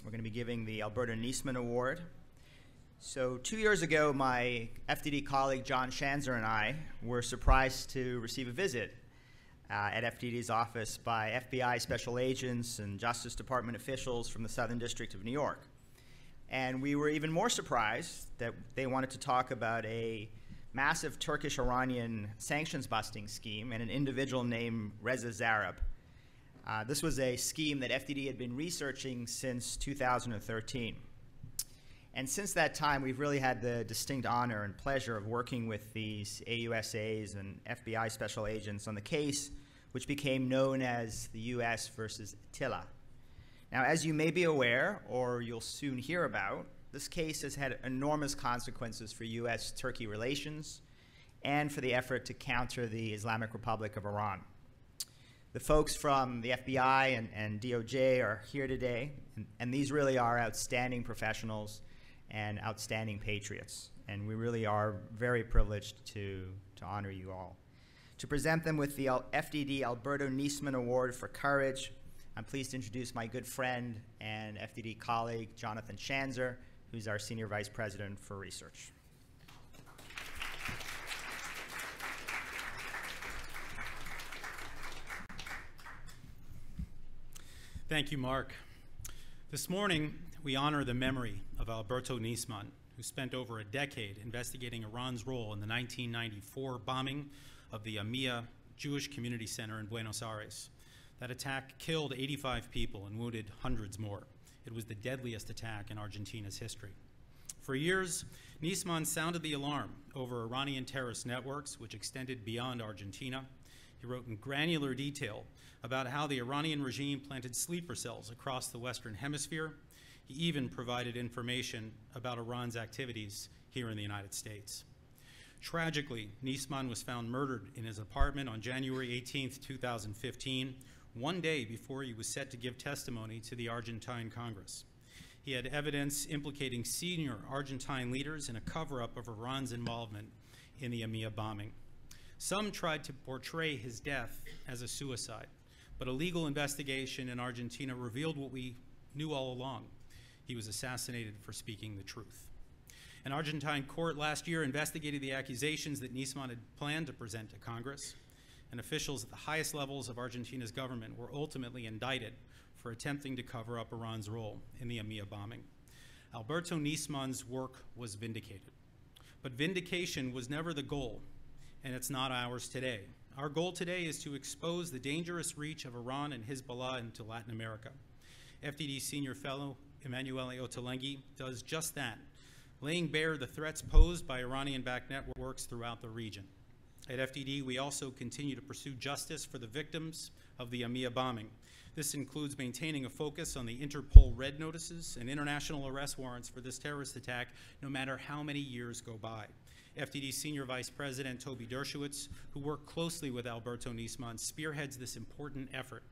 We're going to be giving the Alberto Nisman Award. So 2 years ago, my FDD colleague John Schanzer and I were surprised to receive a visit at FDD's office by FBI special agents and Justice Department officials from the Southern District of New York. And we were even more surprised that they wanted to talk about a massive Turkish-Iranian sanctions-busting scheme and an individual named Reza Zareb. This was a scheme that FDD had been researching since 2013. And since that time, we've really had the distinct honor and pleasure of working with these AUSAs and FBI special agents on the case, which became known as the U.S. versus Atilla. Now, as you may be aware, or you'll soon hear about, this case has had enormous consequences for U.S.-Turkey relations and for the effort to counter the Islamic Republic of Iran. The folks from the FBI and DOJ are here today, and these really are outstanding professionals and outstanding patriots. And we really are very privileged to honor you all. To present them with the FDD Alberto Nisman Award for Courage, I'm pleased to introduce my good friend and FDD colleague, Jonathan Schanzer, who's our Senior Vice President for Research. Thank you, Mark. This morning, we honor the memory of Alberto Nisman, who spent over a decade investigating Iran's role in the 1994 bombing of the AMIA Jewish Community Center in Buenos Aires. That attack killed 85 people and wounded hundreds more. It was the deadliest attack in Argentina's history. For years, Nisman sounded the alarm over Iranian terrorist networks, which extended beyond Argentina. He wrote in granular detail about how the Iranian regime planted sleeper cells across the Western Hemisphere. He even provided information about Iran's activities here in the United States. Tragically, Nisman was found murdered in his apartment on January 18, 2015, one day before he was set to give testimony to the Argentine Congress. He had evidence implicating senior Argentine leaders in a cover-up of Iran's involvement in the AMIA bombing. Some tried to portray his death as a suicide, but a legal investigation in Argentina revealed what we knew all along. He was assassinated for speaking the truth. An Argentine court last year investigated the accusations that Nisman had planned to present to Congress, and officials at the highest levels of Argentina's government were ultimately indicted for attempting to cover up Iran's role in the AMIA bombing. Alberto Nisman's work was vindicated. But vindication was never the goal, and it's not ours today. Our goal today is to expose the dangerous reach of Iran and Hezbollah into Latin America. FDD Senior Fellow Emanuele Ottolenghi does just that, laying bare the threats posed by Iranian-backed networks throughout the region. At FDD, we also continue to pursue justice for the victims of the AMIA bombing. This includes maintaining a focus on the Interpol red notices and international arrest warrants for this terrorist attack, no matter how many years go by. FDD Senior Vice President Toby Dershowitz, who worked closely with Alberto Nisman, spearheads this important effort.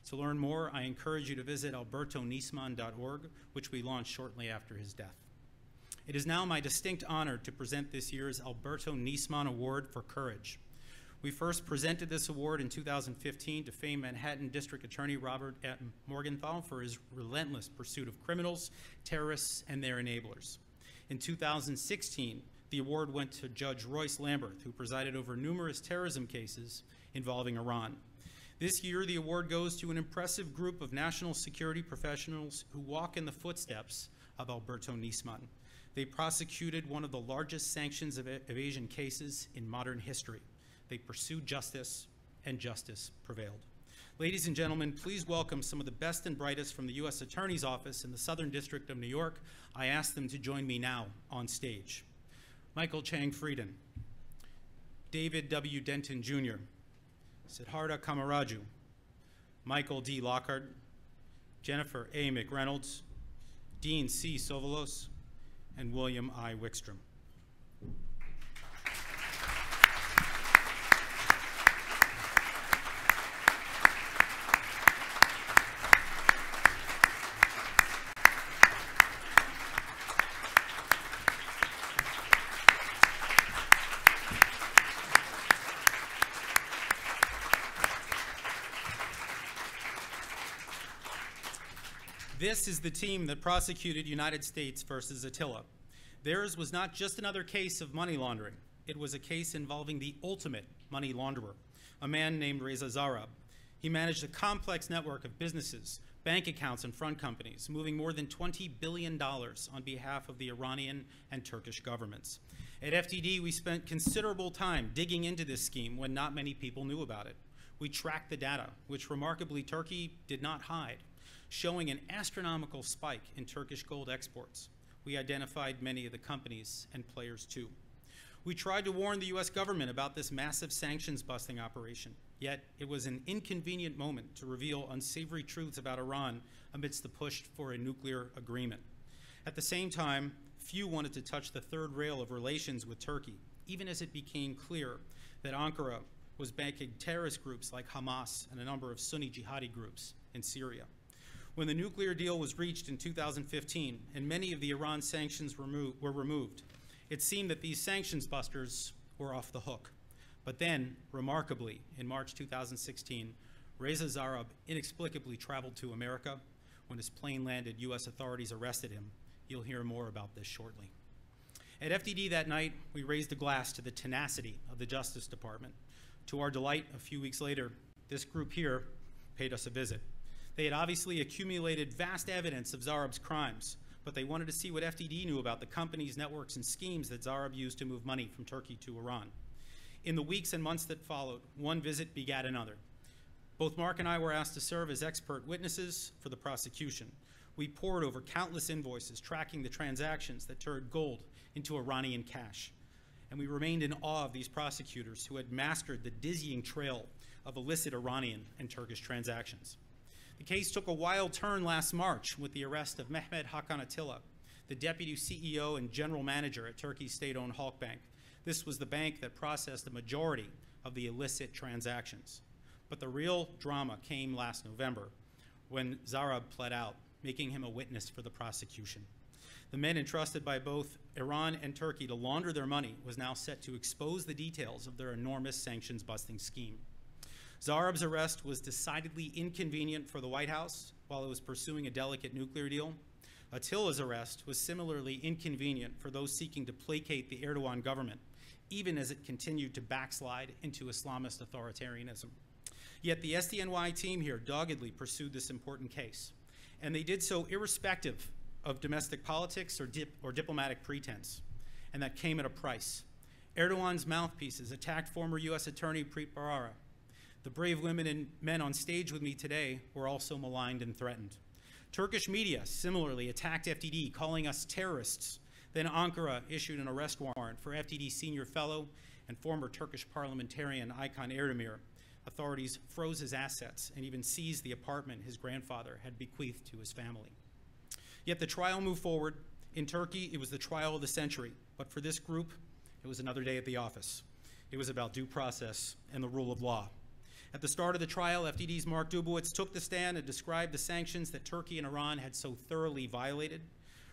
To learn more, I encourage you to visit albertonisman.org, which we launched shortly after his death. It is now my distinct honor to present this year's Alberto Nisman Award for Courage. We first presented this award in 2015 to famed Manhattan District Attorney Robert Morgenthau for his relentless pursuit of criminals, terrorists, and their enablers. In 2016, the award went to Judge Royce Lamberth, who presided over numerous terrorism cases involving Iran. This year, the award goes to an impressive group of national security professionals who walk in the footsteps of Alberto Nisman. They prosecuted one of the largest sanctions-evasion cases in modern history. They pursued justice, and justice prevailed. Ladies and gentlemen, please welcome some of the best and brightest from the U.S. Attorney's Office in the Southern District of New York. I ask them to join me now on stage. Michael Chang Frieden, David W. Denton Jr., Siddhartha Kamaraju, Michael D. Lockhart, Jennifer A. McReynolds, Dean C. Sovolos, and William I. Wickstrom. This is the team that prosecuted United States versus Attilla. Theirs was not just another case of money laundering. It was a case involving the ultimate money launderer, a man named Reza Zarrab. He managed a complex network of businesses, bank accounts, and front companies, moving more than $20 billion on behalf of the Iranian and Turkish governments. At FDD, we spent considerable time digging into this scheme when not many people knew about it. We tracked the data, which remarkably Turkey did not hide, showing an astronomical spike in Turkish gold exports. We identified many of the companies and players too. We tried to warn the US government about this massive sanctions-busting operation, yet it was an inconvenient moment to reveal unsavory truths about Iran amidst the push for a nuclear agreement. At the same time, few wanted to touch the third rail of relations with Turkey, even as it became clear that Ankara was backing terrorist groups like Hamas and a number of Sunni jihadi groups in Syria. When the nuclear deal was reached in 2015 and many of the Iran sanctions were removed, it seemed that these sanctions busters were off the hook. But then, remarkably, in March 2016, Reza Zarrab inexplicably traveled to America. When his plane landed, US authorities arrested him. You'll hear more about this shortly. At FDD that night, we raised a glass to the tenacity of the Justice Department. To our delight, a few weeks later, this group here paid us a visit. They had obviously accumulated vast evidence of Zarrab's crimes, but they wanted to see what FDD knew about the companies, networks, and schemes that Zarrab used to move money from Turkey to Iran. In the weeks and months that followed, one visit begat another. Both Mark and I were asked to serve as expert witnesses for the prosecution. We pored over countless invoices tracking the transactions that turned gold into Iranian cash. And we remained in awe of these prosecutors who had mastered the dizzying trail of illicit Iranian and Turkish transactions. The case took a wild turn last March with the arrest of Mehmet Hakan Atilla, the deputy CEO and general manager at Turkey's state-owned Halkbank. This was the bank that processed the majority of the illicit transactions. But the real drama came last November when Zarrab pled out, making him a witness for the prosecution. The men entrusted by both Iran and Turkey to launder their money was now set to expose the details of their enormous sanctions-busting scheme. Zarrab's arrest was decidedly inconvenient for the White House while it was pursuing a delicate nuclear deal. Attila's arrest was similarly inconvenient for those seeking to placate the Erdogan government, even as it continued to backslide into Islamist authoritarianism. Yet the SDNY team here doggedly pursued this important case, and they did so irrespective of domestic politics or diplomatic pretense, and that came at a price. Erdogan's mouthpieces attacked former US Attorney Preet Bharara. The brave women and men on stage with me today were also maligned and threatened. Turkish media similarly attacked FDD, calling us terrorists. Then Ankara issued an arrest warrant for FDD senior fellow and former Turkish parliamentarian Aykan Erdemir. Authorities froze his assets and even seized the apartment his grandfather had bequeathed to his family. Yet the trial moved forward. In Turkey, it was the trial of the century. But for this group, it was another day at the office. It was about due process and the rule of law. At the start of the trial, FDD's Mark Dubowitz took the stand and described the sanctions that Turkey and Iran had so thoroughly violated.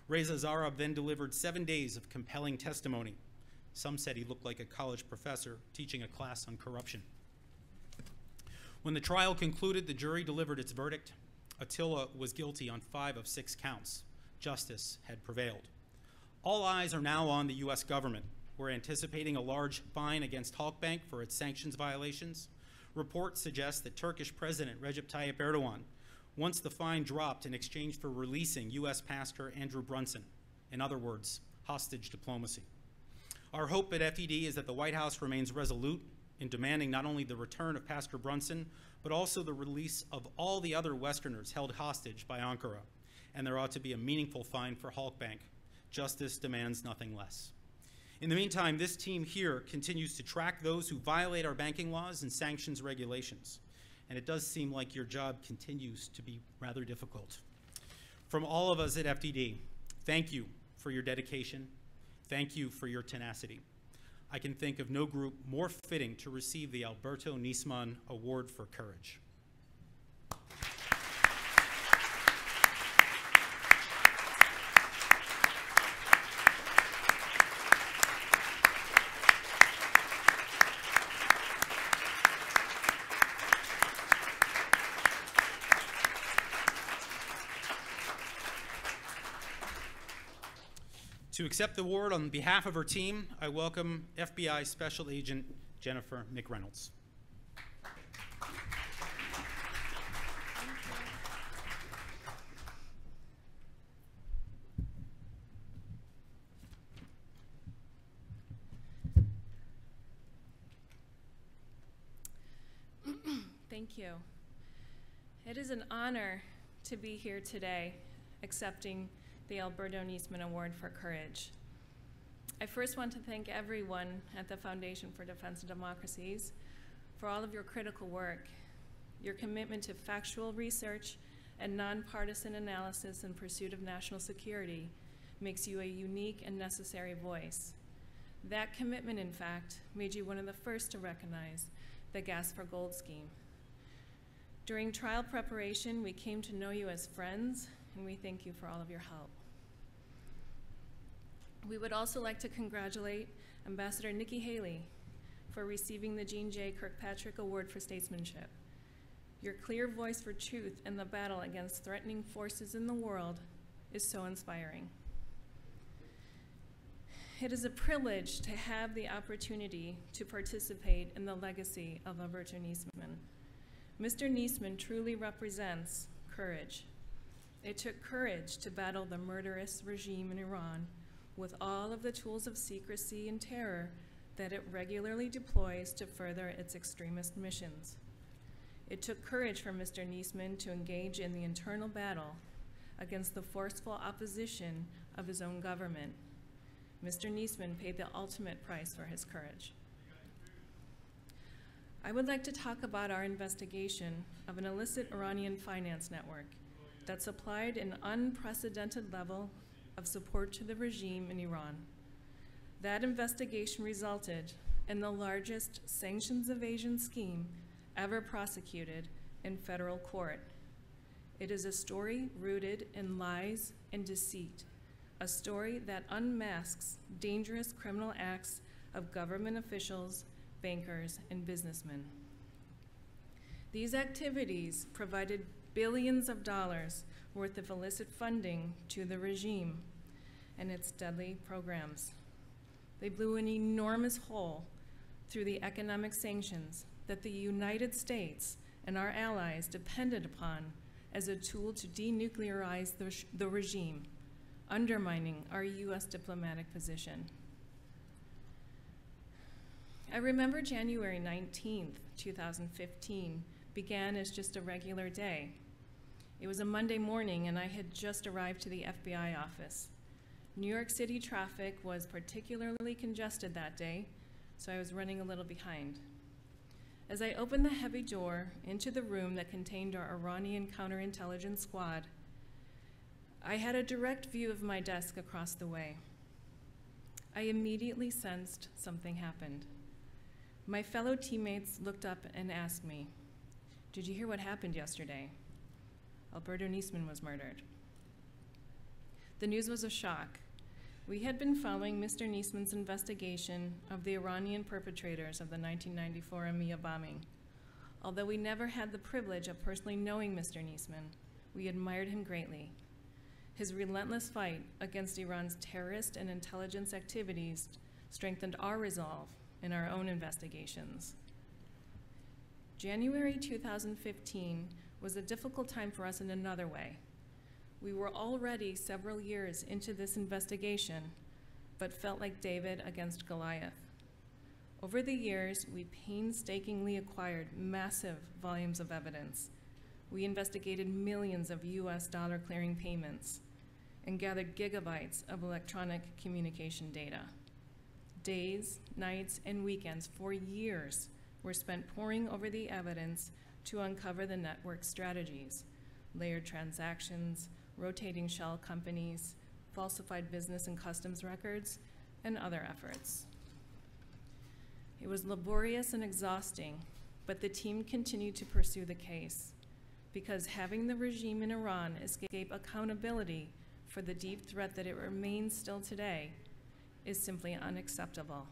Reza Zarrab then delivered 7 days of compelling testimony. Some said he looked like a college professor teaching a class on corruption. When the trial concluded, the jury delivered its verdict. Attilla was guilty on 5 of 6 counts. Justice had prevailed. All eyes are now on the US government. We're anticipating a large fine against Halkbank for its sanctions violations. Reports suggest that Turkish President Recep Tayyip Erdogan wants the fine dropped in exchange for releasing US pastor Andrew Brunson. In other words, hostage diplomacy. Our hope at FDD is that the White House remains resolute in demanding not only the return of Pastor Brunson, but also the release of all the other Westerners held hostage by Ankara. And there ought to be a meaningful fine for Halkbank. Justice demands nothing less. In the meantime, this team here continues to track those who violate our banking laws and sanctions regulations. And it does seem like your job continues to be rather difficult. From all of us at FDD, thank you for your dedication. Thank you for your tenacity. I can think of no group more fitting to receive the Alberto Nisman Award for Courage. To accept the award on behalf of her team, I welcome FBI Special Agent Jennifer McReynolds. Thank you. It is an honor to be here today accepting the Alberto Nisman Award for Courage. I first want to thank everyone at the Foundation for Defense of Democracies for all of your critical work. Your commitment to factual research and nonpartisan analysis in pursuit of national security makes you a unique and necessary voice. That commitment, in fact, made you one of the first to recognize the Gas for Gold scheme. During trial preparation, we came to know you as friends, and we thank you for all of your help. We would also like to congratulate Ambassador Nikki Haley for receiving the Jean J. Kirkpatrick Award for Statesmanship. Your clear voice for truth in the battle against threatening forces in the world is so inspiring. It is a privilege to have the opportunity to participate in the legacy of Alberto Nisman. Mr. Nisman truly represents courage. It took courage to battle the murderous regime in Iran with all of the tools of secrecy and terror that it regularly deploys to further its extremist missions. It took courage for Mr. Nisman to engage in the internal battle against the forceful opposition of his own government. Mr. Nisman paid the ultimate price for his courage. I would like to talk about our investigation of an illicit Iranian finance network that supplied an unprecedented level of support to the regime in Iran. That investigation resulted in the largest sanctions evasion scheme ever prosecuted in federal court. It is a story rooted in lies and deceit, a story that unmasks dangerous criminal acts of government officials, bankers, and businessmen. These activities provided billions of dollars worth of illicit funding to the regime and its deadly programs. They blew an enormous hole through the economic sanctions that the United States and our allies depended upon as a tool to denuclearize the regime, undermining our U.S. diplomatic position. I remember January 19th, 2015 began as just a regular day. It was a Monday morning and I had just arrived to the FBI office. New York City traffic was particularly congested that day, so I was running a little behind. As I opened the heavy door into the room that contained our Iranian counterintelligence squad, I had a direct view of my desk across the way. I immediately sensed something happened. My fellow teammates looked up and asked me, "Did you hear what happened yesterday? Alberto Nisman was murdered." The news was a shock. We had been following Mr. Nisman's investigation of the Iranian perpetrators of the 1994 AMIA bombing. Although we never had the privilege of personally knowing Mr. Nisman, we admired him greatly. His relentless fight against Iran's terrorist and intelligence activities strengthened our resolve in our own investigations. January 2015 was a difficult time for us in another way. We were already several years into this investigation, but felt like David against Goliath. Over the years, we painstakingly acquired massive volumes of evidence. We investigated millions of US dollar clearing payments and gathered gigabytes of electronic communication data. Days, nights, and weekends for years were spent poring over the evidence to uncover the network's strategies, layered transactions, rotating shell companies, falsified business and customs records, and other efforts. It was laborious and exhausting, but the team continued to pursue the case because having the regime in Iran escape accountability for the deep threat that it remains still today is simply unacceptable.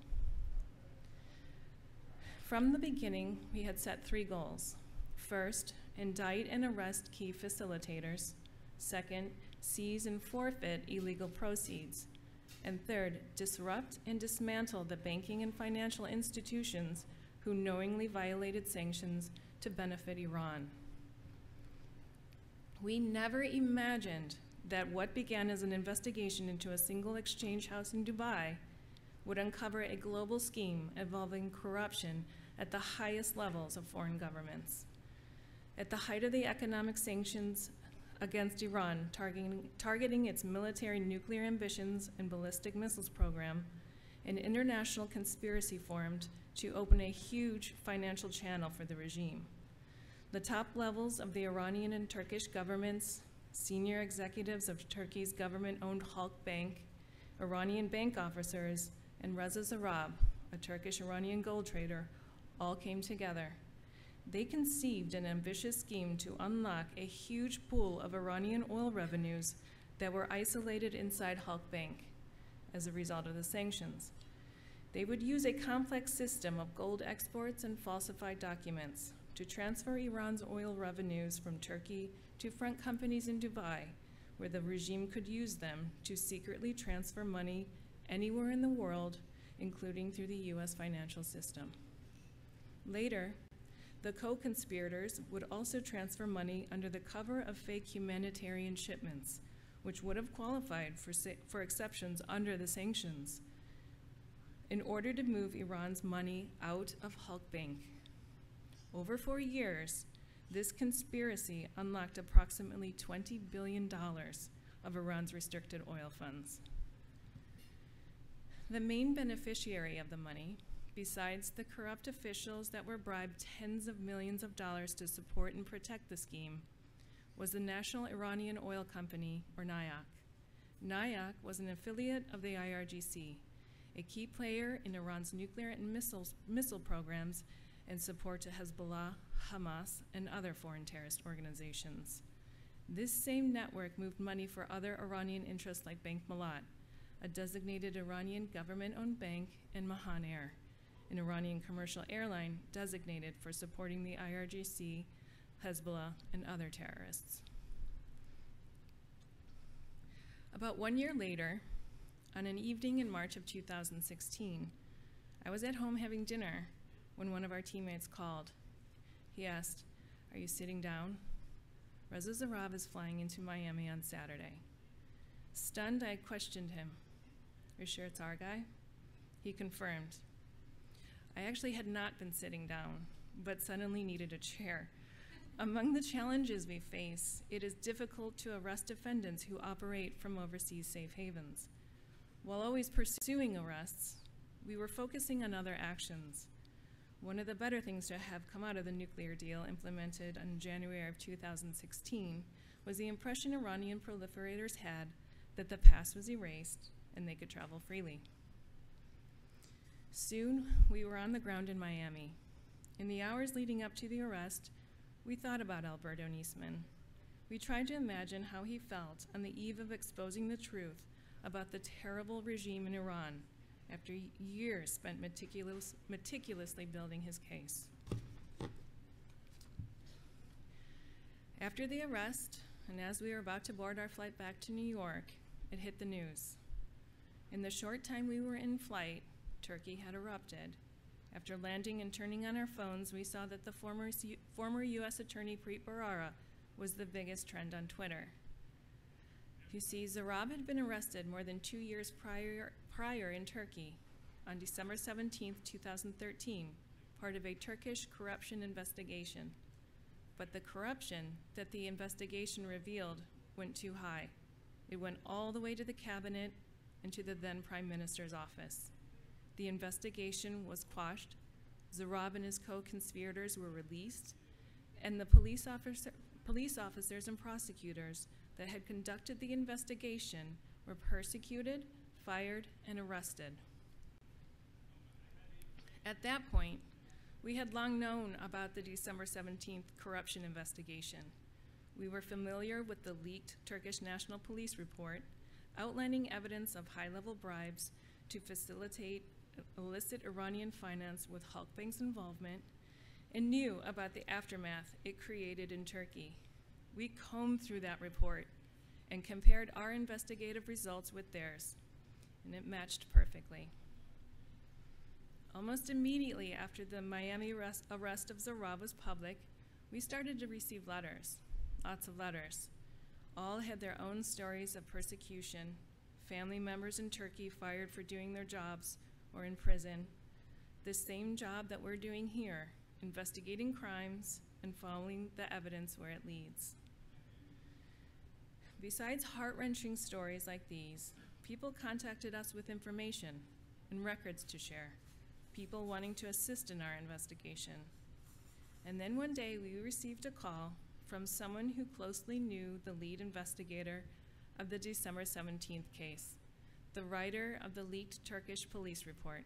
From the beginning, we had set 3 goals. First, indict and arrest key facilitators. Second, seize and forfeit illegal proceeds. And third, disrupt and dismantle the banking and financial institutions who knowingly violated sanctions to benefit Iran. We never imagined that what began as an investigation into a single exchange house in Dubai would uncover a global scheme involving corruption at the highest levels of foreign governments. At the height of the economic sanctions against Iran, targeting its military nuclear ambitions and ballistic missiles program, an international conspiracy formed to open a huge financial channel for the regime. The top levels of the Iranian and Turkish governments, senior executives of Turkey's government-owned Halk Bank, Iranian bank officers, and Reza Zarrab, a Turkish-Iranian gold trader, all came together. They conceived an ambitious scheme to unlock a huge pool of Iranian oil revenues that were isolated inside Halk Bank as a result of the sanctions. They would use a complex system of gold exports and falsified documents to transfer Iran's oil revenues from Turkey to front companies in Dubai, where the regime could use them to secretly transfer money anywhere in the world, including through the US financial system. Later, the co-conspirators would also transfer money under the cover of fake humanitarian shipments, which would have qualified for exceptions under the sanctions, in order to move Iran's money out of Halk Bank. Over 4 years, this conspiracy unlocked approximately $20 billion of Iran's restricted oil funds. The main beneficiary of the money, besides the corrupt officials that were bribed tens of millions of dollars to support and protect the scheme, was the National Iranian Oil Company, or NIOC. NIOC was an affiliate of the IRGC, a key player in Iran's nuclear and missile programs and support to Hezbollah, Hamas, and other foreign terrorist organizations. This same network moved money for other Iranian interests like Bank Malat, a designated Iranian government-owned bank, and Mahan Air, an Iranian commercial airline designated for supporting the IRGC, Hezbollah, and other terrorists. About 1 year later, on an evening in March of 2016, I was at home having dinner when one of our teammates called. He asked, "Are you sitting down? Reza Zarrab is flying into Miami on Saturday." Stunned, I questioned him. "Are you sure it's our guy?" He confirmed. I actually had not been sitting down, but suddenly needed a chair. Among the challenges we face, it is difficult to arrest defendants who operate from overseas safe havens. While always pursuing arrests, we were focusing on other actions. One of the better things to have come out of the nuclear deal implemented in January of 2016 was the impression Iranian proliferators had that the past was erased and they could travel freely. Soon, we were on the ground in Miami. In the hours leading up to the arrest, we thought about Alberto Nisman. We tried to imagine how he felt on the eve of exposing the truth about the terrible regime in Iran after years spent meticulously building his case. After the arrest, and as we were about to board our flight back to New York, it hit the news. In the short time we were in flight, Turkey had erupted. After landing and turning on our phones, we saw that the former U.S. Attorney Preet Bharara was the biggest trend on Twitter. You see, Zarrab had been arrested more than 2 years prior in Turkey on December 17, 2013, part of a Turkish corruption investigation. But the corruption that the investigation revealed went too high. It went all the way to the cabinet and to the then Prime Minister's office. The investigation was quashed, Zarrab and his co-conspirators were released, and the police officers and prosecutors that had conducted the investigation were persecuted, fired, and arrested. At that point, we had long known about the December 17th corruption investigation. We were familiar with the leaked Turkish National Police report outlining evidence of high-level bribes to facilitate illicit Iranian finance with Halk Bank's involvement, and knew about the aftermath it created in Turkey. We combed through that report and compared our investigative results with theirs. and it matched perfectly. Almost immediately after the Miami arrest of Zarab was public, we started to receive letters, lots of letters. All had their own stories of persecution, family members in Turkey fired for doing their jobs or in prison, the same job that we're doing here, investigating crimes and following the evidence where it leads. Besides heart-wrenching stories like these, people contacted us with information and records to share, people wanting to assist in our investigation. And then one day we received a call from someone who closely knew the lead investigator of the December 17th case, the writer of the leaked Turkish police report,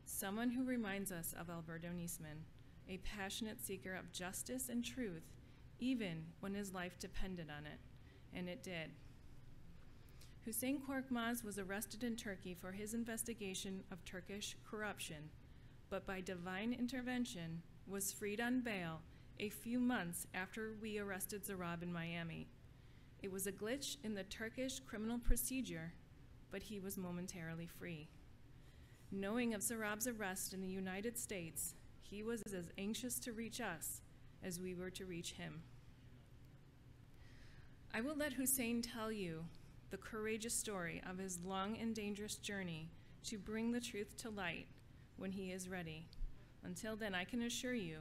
someone who reminds us of Alberto Nisman, a passionate seeker of justice and truth, even when his life depended on it, and it did. Hüseyin Korkmaz was arrested in Turkey for his investigation of Turkish corruption, but by divine intervention was freed on bail a few months after we arrested Zarab in Miami. It was a glitch in the Turkish criminal procedure, but he was momentarily free. Knowing of Zarab's arrest in the United States, he was as anxious to reach us as we were to reach him. I will let Hüseyin tell you the courageous story of his long and dangerous journey to bring the truth to light when he is ready. Until then, I can assure you,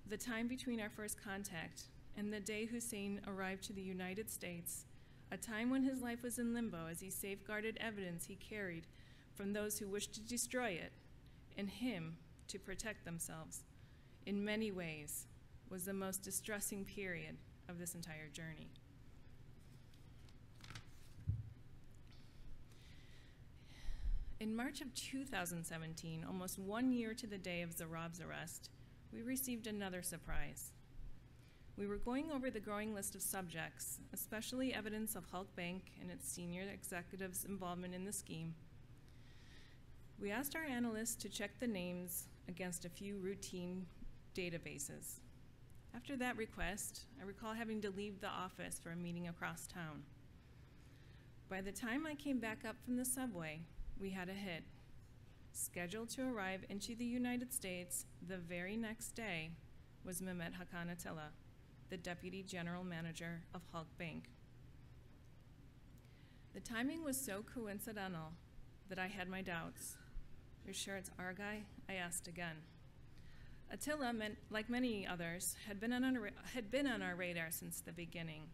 the time between our first contact and the day Hüseyin arrived to the United States, a time when his life was in limbo as he safeguarded evidence he carried from those who wished to destroy it, and him to protect themselves, in many ways, was the most distressing period of this entire journey. In March of 2017, almost 1 year to the day of Zarab's arrest, we received another surprise. We were going over the growing list of subjects, especially evidence of Halk Bank and its senior executives' involvement in the scheme. We asked our analysts to check the names against a few routine databases. After that request, I recall having to leave the office for a meeting across town. By the time I came back up from the subway, we had a hit. Scheduled to arrive into the United States the very next day was Mehmet Hakan Atilla, the Deputy General Manager of Halk Bank. The timing was so coincidental that I had my doubts. "You're sure it's our guy?" I asked again. Atilla, like many others, had been on our radar since the beginning.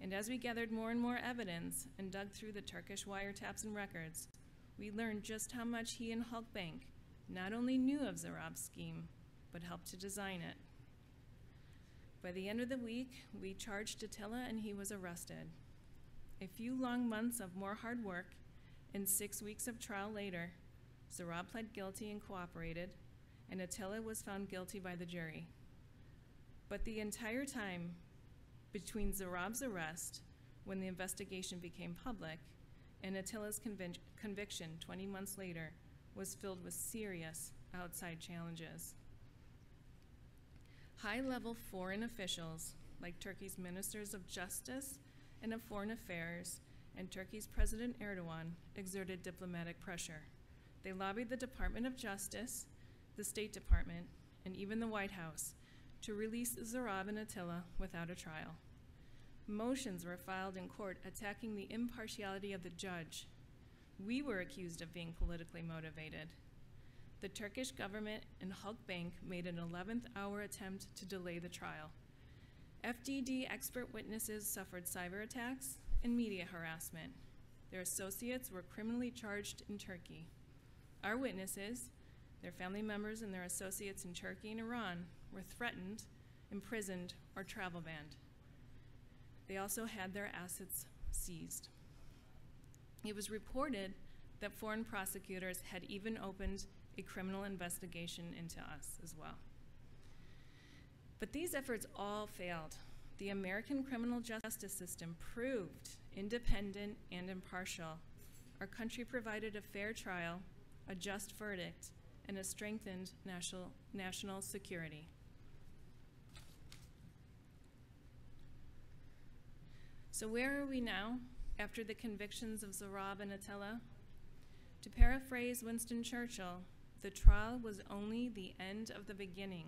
And as we gathered more and more evidence and dug through the Turkish wiretaps and records, we learned just how much he and Halk Bank not only knew of Zarab's scheme, but helped to design it. By the end of the week, we charged Atilla and he was arrested. A few long months of more hard work and 6 weeks of trial later, Zarab pled guilty and cooperated, and Atilla was found guilty by the jury. But the entire time between Zarab's arrest, when the investigation became public, and Attila's conviction 20 months later, was filled with serious outside challenges. High-level foreign officials, like Turkey's ministers of justice and of foreign affairs, and Turkey's President Erdogan, exerted diplomatic pressure. They lobbied the Department of Justice, the State Department, and even the White House to release Zarab and Atilla without a trial. Motions were filed in court attacking the impartiality of the judge. We were accused of being politically motivated. The Turkish government and Halk Bank made an 11th hour attempt to delay the trial. FDD expert witnesses suffered cyber attacks and media harassment. Their associates were criminally charged in Turkey. Our witnesses, their family members and their associates in Turkey and Iran, were threatened, imprisoned, or travel banned. They also had their assets seized. It was reported that foreign prosecutors had even opened a criminal investigation into us as well. But these efforts all failed. The American criminal justice system proved independent and impartial. Our country provided a fair trial, a just verdict, and a strengthened national security. So where are we now after the convictions of Zarab and Atilla? To paraphrase Winston Churchill, the trial was only the end of the beginning.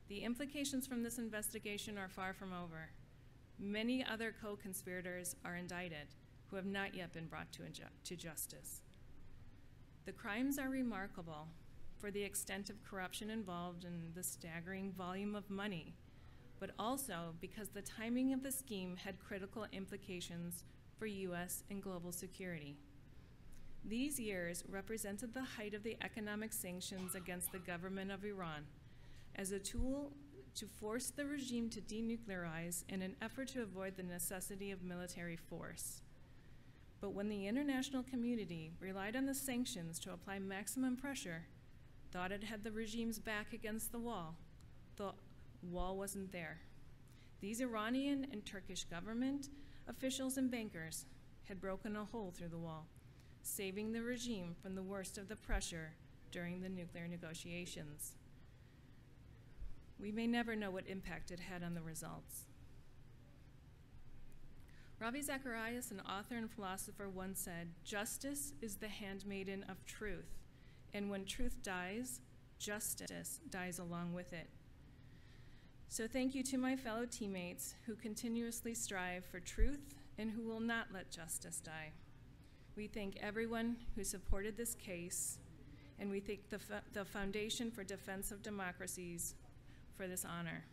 The implications from this investigation are far from over. Many other co-conspirators are indicted who have not yet been brought to justice. The crimes are remarkable for the extent of corruption involved and the staggering volume of money, but also because the timing of the scheme had critical implications for U.S. and global security. These years represented the height of the economic sanctions against the government of Iran as a tool to force the regime to denuclearize in an effort to avoid the necessity of military force. But when the international community relied on the sanctions to apply maximum pressure, thought it had the regime's back against the wall wasn't there. These Iranian and Turkish government officials and bankers had broken a hole through the wall, saving the regime from the worst of the pressure during the nuclear negotiations. We may never know what impact it had on the results. Ravi Zacharias, an author and philosopher, once said, "Justice is the handmaiden of truth, and when truth dies, justice dies along with it." So thank you to my fellow teammates who continuously strive for truth and who will not let justice die. We thank everyone who supported this case, and we thank the Foundation for Defense of Democracies for this honor.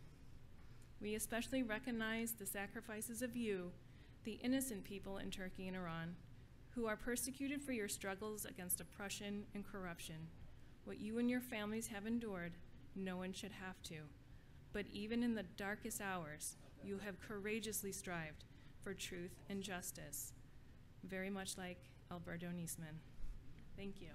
We especially recognize the sacrifices of you, the innocent people in Turkey and Iran, who are persecuted for your struggles against oppression and corruption. What you and your families have endured, no one should have to. But even in the darkest hours, you have courageously strived for truth and justice, very much like Alberto Nisman. Thank you.